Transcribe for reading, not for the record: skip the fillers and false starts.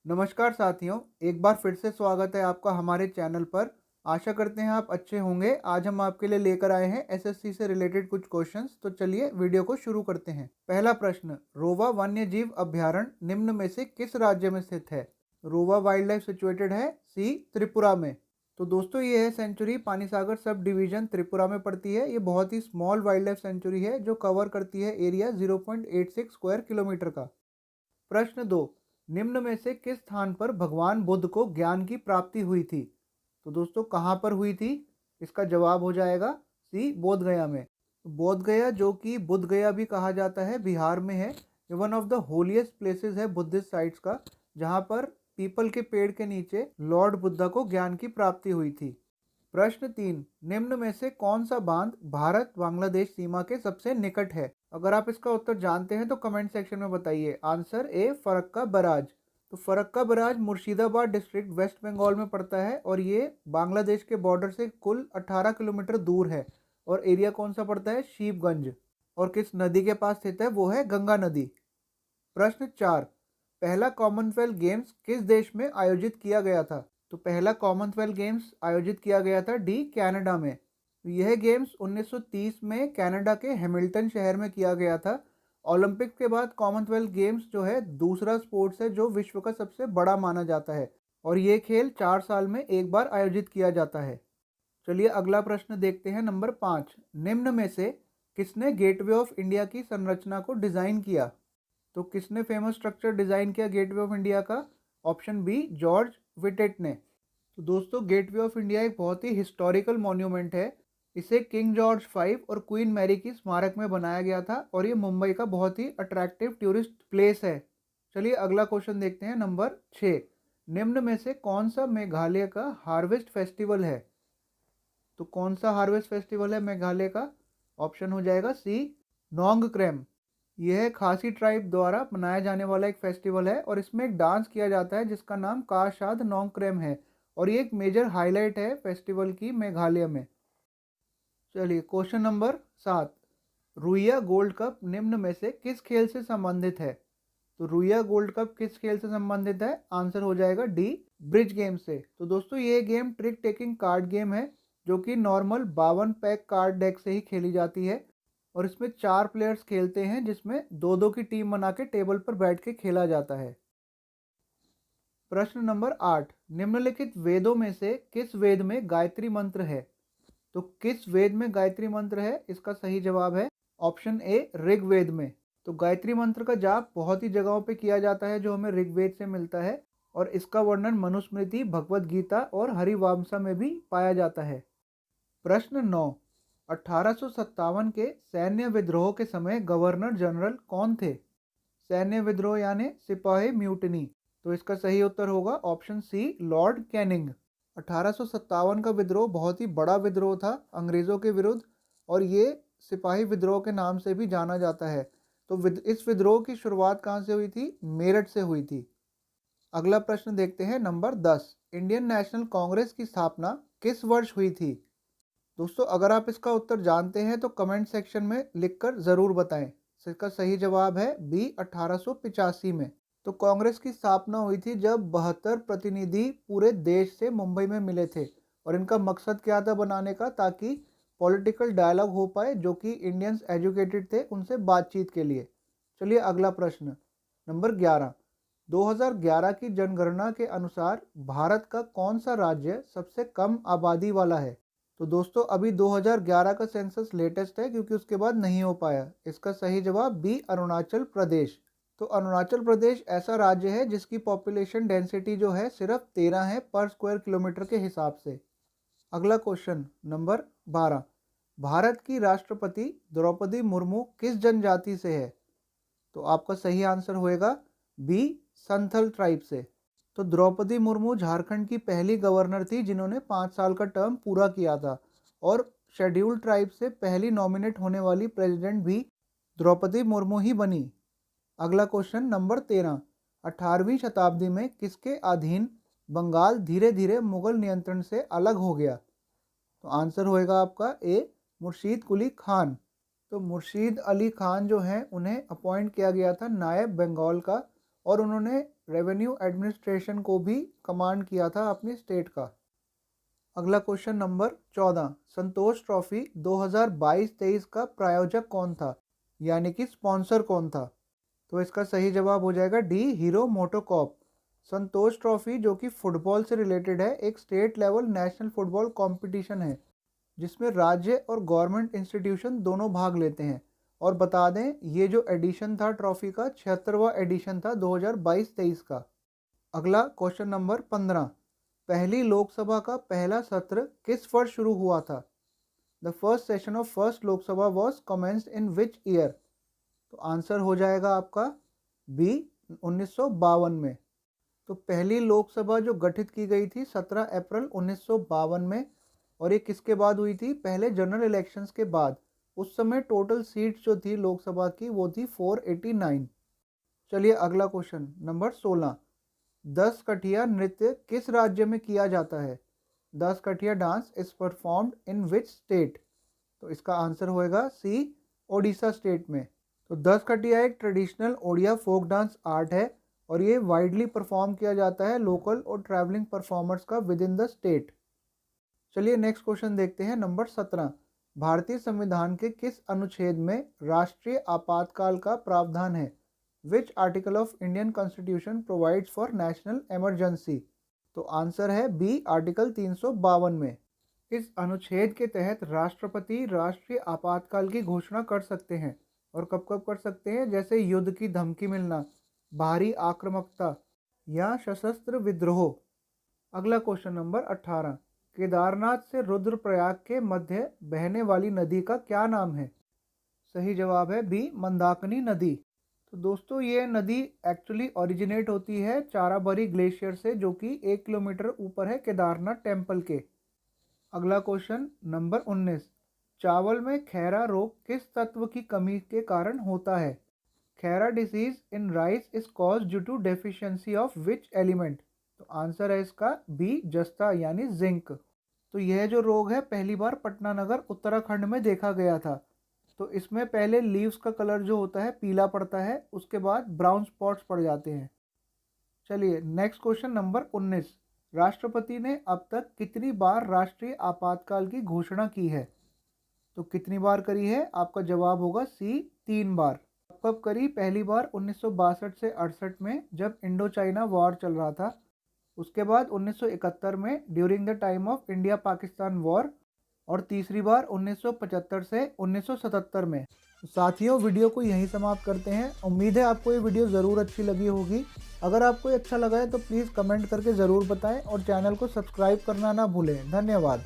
नमस्कार साथियों, एक बार फिर से स्वागत है आपका हमारे चैनल पर। आशा करते हैं आप अच्छे होंगे। आज हम आपके लिए लेकर आए हैं एसएससी से रिलेटेड कुछ क्वेश्चंस। तो चलिए वीडियो को शुरू करते हैं। पहला प्रश्न, रोवा वन्य जीव अभ्यारण्य निम्न में से किस राज्य में स्थित है? रोवा वाइल्ड लाइफ सिचुएटेड है सी त्रिपुरा में। तो दोस्तों ये है century Panisagar sub division Tripura में पड़ती है। ये बहुत ही स्मॉल वाइल्ड लाइफ सेंचुरी है जो कवर करती है एरिया 0.86 स्क्वायर किलोमीटर का। प्रश्न 2, निम्न में से किस स्थान पर भगवान बुद्ध को ज्ञान की प्राप्ति हुई थी? तो दोस्तों कहाँ पर हुई थी? इसका जवाब हो जाएगा सी बोध गया में। बोध गया, जो कि बुद्ध गया भी कहा जाता है, बिहार में है। ये one of the holiest places है बुद्धिस्ट साइट्स का, जहाँ पर पीपल के पेड़ के नीचे लॉर्ड बुद्धा को ज्ञान की प्राप्ति हुई थी। प्रश्न 3, निम्न में से कौन सा बांध भारत बांग्लादेश सीमा के सबसे निकट है? अगर आप इसका उत्तर जानते हैं तो कमेंट सेक्शन में बताइए। Answer A, Farakka barrage. तो फरक्का बराज मुर्शिदाबाद डिस्ट्रिक्ट वेस्ट बंगाल में पड़ता है और ये बांग्लादेश के बॉर्डर से कुल 18 किलोमीटर दूर है। और एरिया कौन सा पड़ता है? शीपगंज। और किस नदी के पास स्थित है? वो है गंगा नदी। प्रश्न 4, पहला कॉमनवेल्थ गेम्स किस देश में आयोजित किया गया था? तो पहला कॉमनवेल्थ गेम्स आयोजित किया गया था डी, कनाडा में। यह गेम्स 1930 में कनाडा के हैमिल्टन शहर में किया गया था। ओलंपिक के बाद कॉमनवेल्थ गेम्स जो है दूसरा स्पोर्ट्स है जो विश्व का सबसे बड़ा माना जाता है और ये खेल 4 साल में एक बार आयोजित किया जाता है। चलिए अगला प्रश्न देखते हैं। नंबर 5, निम्न में से किसने गेटवे ऑफ इंडिया की संरचना को डिज़ाइन किया? तो किसने फेमस स्ट्रक्चर डिज़ाइन किया गेटवे ऑफ इंडिया का? ऑप्शन बी, जॉर्ज विटेट ने। तो दोस्तों गेटवे ऑफ इंडिया एक बहुत ही हिस्टोरिकल मॉन्यूमेंट है। इसे किंग जॉर्ज 5 और क्वीन मैरी की स्मारक में बनाया गया था और ये मुंबई का बहुत ही अट्रैक्टिव टूरिस्ट प्लेस है। चलिए अगला क्वेश्चन देखते हैं। नंबर 6, निम्न में से कौन सा मेघालय का हार्वेस्ट फेस्टिवल है? तो कौन सा हार्वेस्ट फेस्टिवल है मेघालय का? ऑप्शन हो जाएगा सी, नोंगक्रेम। यह खासी ट्राइब द्वारा मनाया जाने वाला एक फेस्टिवल है और इसमें एक डांस किया जाता है जिसका नाम काशाद नोंगक्रेम है और ये एक मेजर हाईलाइट है फेस्टिवल की मेघालय में। चलिए question number 7, Ruia gold cup निम्न में से किस खेल से संबंधित है? तो रुइया गोल्ड कप किस खेल से संबंधित है? आंसर हो जाएगा डी, ब्रिज गेम से। तो दोस्तों ये game trick taking card game है जो कि नॉर्मल 52 पैक कार्ड डेक से ही खेली जाती है और इसमें 4 प्लेयर्स खेलते हैं जिसमें 2-2 की टीम बना के टेबल पर बैठ के खेला जाता है। प्रश्न नंबर 8, निम्नलिखित वेदों में से किस वेद में गायत्री मंत्र है? तो किस वेद में गायत्री मंत्र है? इसका सही जवाब है ऑप्शन ए, ऋग्वेद में। तो गायत्री मंत्र का जाप बहुत ही जगहों पे किया जाता है जो हमें ऋग्वेद से मिलता है और इसका वर्णन मनुस्मृति, भगवत गीता और हरिवंशा में भी पाया जाता है। प्रश्न 9, 1857 के सैन्य विद्रोह के समय गवर्नर जनरल कौन थे? सैन्य विद्रोह यानी सिपाही म्यूटनी। तो इसका सही उत्तर होगा ऑप्शन सी, लॉर्ड कैनिंग। 1857 का विद्रोह बहुत ही बड़ा विद्रोह था अंग्रेज़ों के विरुद्ध और ये सिपाही विद्रोह के नाम से भी जाना जाता है। तो इस विद्रोह की शुरुआत कहाँ से हुई थी? मेरठ से हुई थी। अगला प्रश्न देखते हैं। नंबर 10, इंडियन नेशनल कांग्रेस की स्थापना किस वर्ष हुई थी? दोस्तों अगर आप इसका उत्तर जानते हैं तो कमेंट सेक्शन में लिखकर ज़रूर बताएं। इसका सही जवाब है बी, 1885 में। तो कांग्रेस की स्थापना हुई थी जब 72 प्रतिनिधि पूरे देश से मुंबई में मिले थे और इनका मकसद क्या था बनाने का, ताकि पॉलिटिकल डायलॉग हो पाए जो कि इंडियंस एजुकेटेड थे उनसे बातचीत के लिए। चलिए अगला प्रश्न। नंबर 11, 2011 की जनगणना के अनुसार भारत का कौन सा राज्य सबसे कम आबादी वाला है? तो दोस्तों अभी 2011 का सेंसस लेटेस्ट है क्योंकि उसके बाद नहीं हो पाया। इसका सही जवाब बी, अरुणाचल प्रदेश। तो अरुणाचल प्रदेश ऐसा राज्य है जिसकी पॉपुलेशन डेंसिटी जो है सिर्फ 13 है पर स्क्वायर किलोमीटर के हिसाब से। अगला क्वेश्चन नंबर 12, भारत की राष्ट्रपति द्रौपदी मुर्मू किस जनजाति से है? तो आपका सही आंसर होएगा बी, संथल ट्राइब से। तो द्रौपदी मुर्मू झारखंड की पहली गवर्नर थी जिन्होंने 5 साल का टर्म पूरा किया था और शेड्यूल्ड ट्राइब से पहली नॉमिनेट होने वाली प्रेसिडेंट भी द्रौपदी मुर्मू ही बनी। अगला क्वेश्चन नंबर 13, 18वीं शताब्दी में किसके अधीन बंगाल धीरे धीरे मुगल नियंत्रण से अलग हो गया? तो आंसर होएगा आपका ए, मुर्शीद कुली खान। तो मुर्शीद अली खान जो हैं उन्हें अपॉइंट किया गया था नायब बंगाल का और उन्होंने रेवेन्यू एडमिनिस्ट्रेशन को भी कमांड किया था अपनी स्टेट का। अगला क्वेश्चन नंबर 14, संतोष ट्रॉफी 2022-23 का प्रायोजक कौन था, यानी कि स्पॉन्सर कौन था? तो इसका सही जवाब हो जाएगा डी, हीरो मोटोकॉर्प। संतोष ट्रॉफी जो कि फुटबॉल से रिलेटेड है, एक state level national football competition है जिसमें राज्य और गवर्नमेंट इंस्टीट्यूशन दोनों भाग लेते हैं। और बता दें, ये जो एडिशन था ट्रॉफी का 76वां एडिशन था 2022-23 का। अगला क्वेश्चन नंबर 15, पहली लोकसभा का पहला सत्र किस वर्ष शुरू हुआ था? The first session of first Lok Sabha was commenced in which year? तो आंसर हो जाएगा आपका बी, 1952 में। तो पहली लोकसभा जो गठित की गई थी 17 अप्रैल 1952 में, और ये किसके बाद हुई थी? पहले जनरल इलेक्शंस के बाद। उस समय टोटल सीट्स जो थी लोकसभा की वो थी 489। चलिए अगला क्वेश्चन नंबर 16, 10 कठिया नृत्य किस राज्य में किया जाता है? 10 Kathiya dance is performed in which state? तो इसका आंसर होएगा सी, ओडिशा स्टेट में। तो 10 कठिया एक traditional Odia folk dance art है और ये वाइडली परफॉर्म किया जाता है लोकल और ट्रैवलिंग परफॉर्मर्स का विद इन द स्टेट। चलिए नेक्स्ट क्वेश्चन देखते हैं नंबर 17, भारतीय संविधान के किस अनुच्छेद में राष्ट्रीय आपातकाल का प्रावधान है? Which article of Indian constitution provides for national emergency? तो आंसर है बी, आर्टिकल 352 में। इस अनुच्छेद के तहत राष्ट्रपति राष्ट्रीय आपातकाल की घोषणा कर सकते हैं। और कब कब कर सकते हैं? जैसे युद्ध की धमकी मिलना, बाहरी आक्रामकता या सशस्त्र विद्रोह। अगला क्वेश्चन नंबर 18, केदारनाथ से रुद्रप्रयाग के मध्य बहने वाली नदी का क्या नाम है? सही जवाब है बी, मंदाकिनी नदी। तो दोस्तों ये नदी एक्चुअली ओरिजिनेट होती है चाराबारी ग्लेशियर से, जो कि 1 किलोमीटर ऊपर है केदारनाथ टेम्पल के। अगला क्वेश्चन नंबर 19, चावल में खैरा रोग किस तत्व की कमी के कारण होता है? Khaira disease in rice is cause due to deficiency of which element? तो आंसर है इसका बी, जस्ता यानी जिंक। तो यह जो रोग है पहली बार पटना नगर उत्तराखंड में देखा गया था। तो इसमें पहले लीव्स का कलर जो होता है पीला पड़ता है, उसके बाद ब्राउन स्पॉट्स पड़ जाते हैं। चलिए नेक्स्ट क्वेश्चन नंबर 19, राष्ट्रपति ने अब तक कितनी बार राष्ट्रीय आपातकाल की घोषणा की है? तो कितनी बार करी है? आपका जवाब होगा सी, 3 बार। कब करी? पहली बार 1962 से 68 में जब इंडो चाइना वॉर चल रहा था। उसके बाद 1971 में during the time of India Pakistan war, और तीसरी बार 1975 से 1977 में। साथियों वीडियो को यहीं समाप्त करते हैं। उम्मीद है आपको ये वीडियो ज़रूर अच्छी लगी होगी। अगर आपको ये अच्छा लगा है तो प्लीज़ कमेंट करके ज़रूर बताएं और चैनल को सब्सक्राइब करना ना भूलें। धन्यवाद।